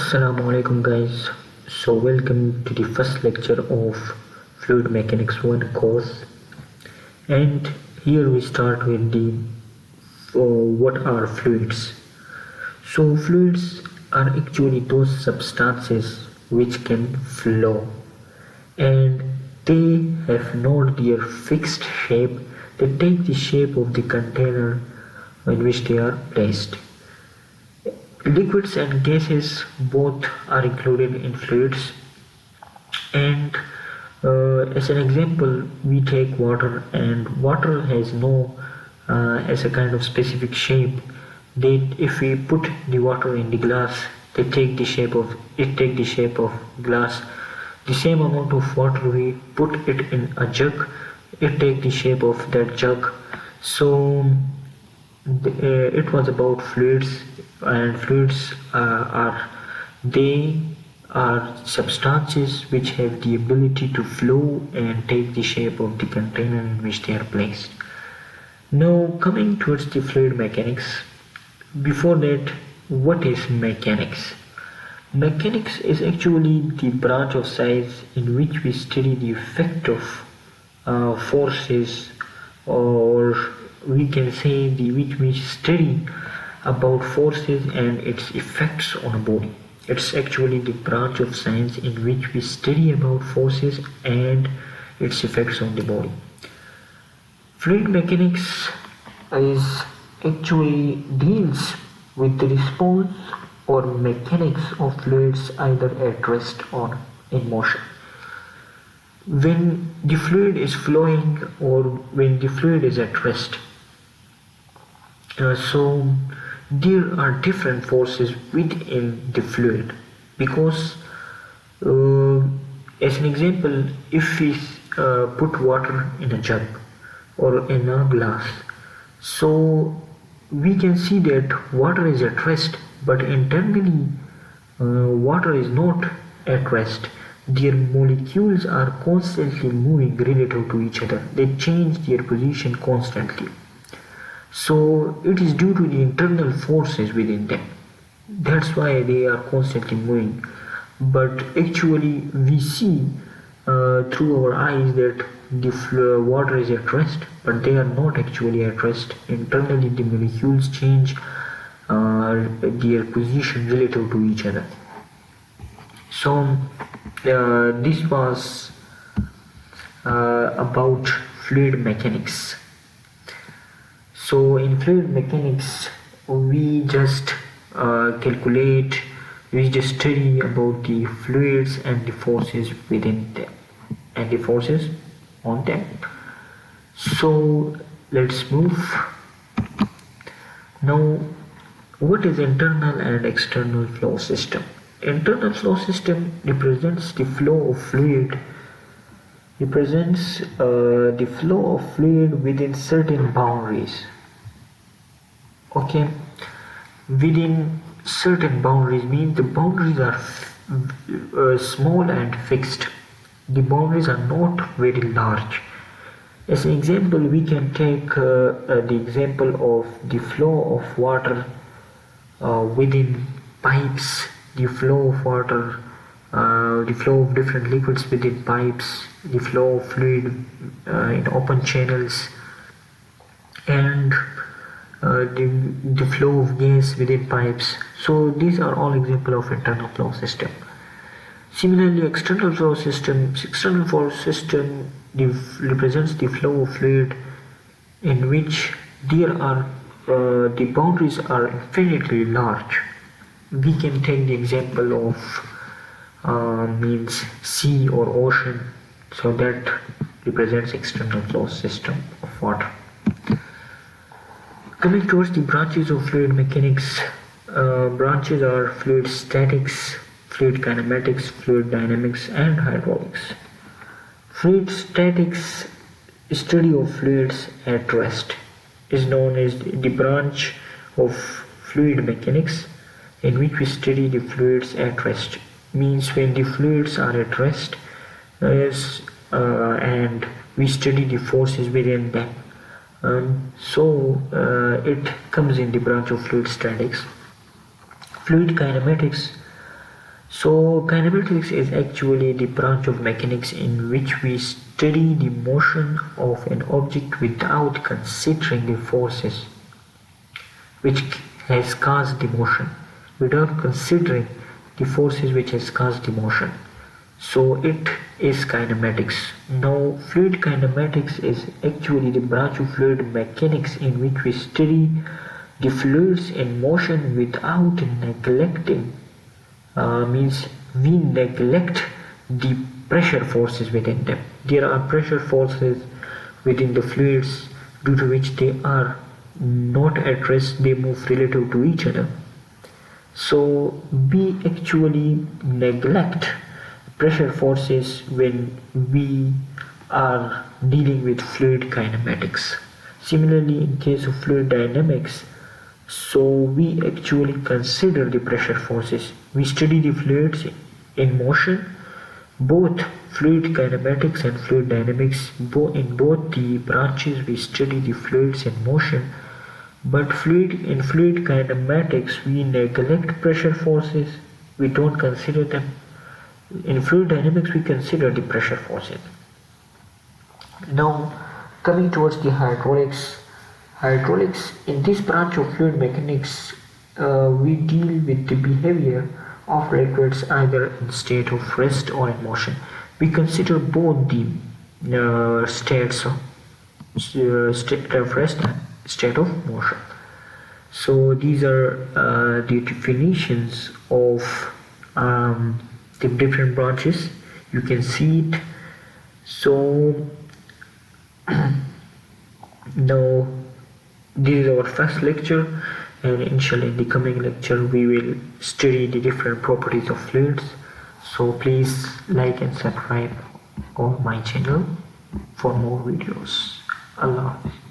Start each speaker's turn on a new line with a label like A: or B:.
A: Assalamu alaikum guys. So welcome to the first lecture of Fluid Mechanics 1 course, and here we start with the what are fluids. So fluids are actually those substances which can flow, and they have not their fixed shape. They take the shape of the container in which they are placed. Liquids and gases both are included in fluids, and as an example we take water, and water has no as a kind of specific shape. If we put the water in the glass, they take the shape of glass. The same amount of water we put it in a jug, it take the shape of that jug. So it was about fluids, and fluids they are substances which have the ability to flow and take the shape of the container in which they are placed. Now coming towards the fluid mechanics, before that, what is mechanics? Mechanics is actually the branch of science in which we study the effect of forces, or we can say which we study about forces and its effects on a body. It's actually the branch of science in which we study about forces and its effects on the body. Fluid mechanics is actually deals with the response or mechanics of fluids either at rest or in motion. When the fluid is flowing or when the fluid is at rest, so there are different forces within the fluid, because as an example, if we put water in a jug or in a glass, so we can see that water is at rest, but internally water is not at rest. Their molecules are constantly moving relative to each other. They change their position constantly. So it is due to the internal forces within them. That's why they are constantly moving. But actually we see through our eyes that the water is at rest, but they are not actually at rest. Internally the molecules change their position relative to each other. So this was about fluid mechanics. So in fluid mechanics we just calculate, we just study about the fluids and the forces within them and the forces on them. So let's move. Now, what is internal and external flow system? Internal flow system represents the flow of fluid, within certain boundaries. Okay, within certain boundaries means the boundaries are small and fixed. The boundaries are not very large. As an example, we can take the example of the flow of water within pipes, the flow of water, the flow of different liquids within pipes, the flow of fluid in open channels, and the flow of gas within pipes. So these are all examples of internal flow system. Similarly, external flow system represents the flow of fluid in which there are the boundaries are infinitely large. We can take the example of means sea or ocean, so that represents external flow system of water. Coming towards the branches of fluid mechanics, branches are fluid statics, fluid kinematics, fluid dynamics, and hydraulics. Fluid statics, study of fluids at rest, is known as the branch of fluid mechanics in which we study the fluids at rest. Means when the fluids are at rest, and we study the forces within them. So it comes in the branch of fluid statics. Fluid kinematics So kinematics is actually the branch of mechanics in which we study the motion of an object without considering the forces which has caused the motion, without considering the forces which has caused the motion. So it is kinematics. Now fluid kinematics is actually the branch of fluid mechanics in which we study the fluids in motion without neglecting, means we neglect the pressure forces within them. There are pressure forces within the fluids due to which they are not at rest, they move relative to each other. So we actually neglect pressure forces when we are dealing with fluid kinematics. Similarly, in case of fluid dynamics, so we actually consider the pressure forces. We study the fluids in motion, both fluid kinematics and fluid dynamics. In both the branches we study the fluids in motion, but in fluid kinematics we neglect pressure forces, we don't consider them. In fluid dynamics we consider the pressure forces. Now coming towards the hydraulics. In this branch of fluid mechanics, we deal with the behavior of liquids either in state of rest or in motion. We consider both the states of state of rest and state of motion. So these are the definitions of the different branches. You can see it. So now this is our first lecture, and inshallah in the coming lecture we will study the different properties of fluids. So please like and subscribe on my channel for more videos. Allah Hafiz.